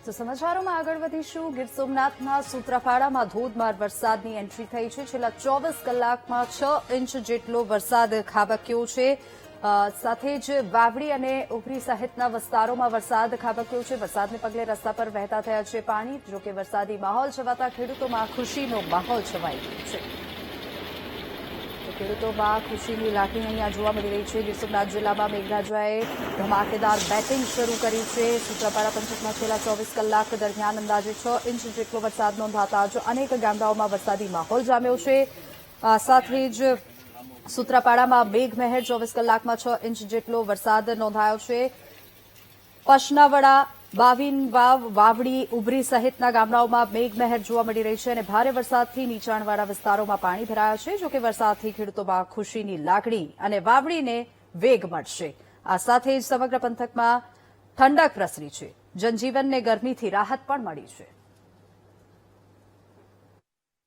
તો સમાચારોમાં આગળ વધીશું. ગીર સોમનાથના સૂત્રાપાડામાં ધોધમાર વરસાદની એન્ટ્રી થઈ છે. છેલ્લા 24 કલાકમાં 6 ઇંચ જેટલો વરસાદ ખાબક્યો છે. સાથે જ વાવડી અને ઉભરી સહિતના વિસ્તારોમાં વરસાદ ખાબક્યો છે. વરસાદને પગલે રસ્તા પર વહેતા થયા છે પાણી. જોકે વરસાદી માહોલ છવાતા ખેડૂતોમાં ખુશીનો માહોલ છવાઈ ગયો છે. ખેડૂતોમાં ખુશીની લાગણી અહીંયા જોવા મળી રહી છે. ગીર સોમનાથ જિલ્લામાં મેઘરાજાએ ધમાકેદાર બેટિંગ શરૂ કરી છે. સૂત્રાપાડા પંથકમાં છેલ્લા 24 કલાક દરમિયાન અંદાજે 6 ઇંચ જેટલો વરસાદ નોંધાતા જ અનેક ગામડાઓમાં વરસાદી માહોલ જામ્યો છે. સાથે જ સૂત્રાપાડામાં મેઘમહેર 24 કલાકમાં 6 ઇંચ જેટલો વરસાદ નોંધાયો છે. પશનાવડા, બાવીન વાવ, વાવડી, ઉભરી સહિતના ગામડાઓમાં મેઘમહેર જોવા મળી રહી છે અને ભારે વરસાદથી નીચાણવાળા વિસ્તારોમાં પાણી ભરાયા છે. જોકે વરસાદથી ખેડૂતોમાં ખુશીની લાગણી અને વાવડીને વેગ મળશે. આ સાથે જ સમગ્ર પંથકમાં ઠંડક પ્રસરી છે. જનજીવનને ગરમીથી રાહત પણ મળી છે.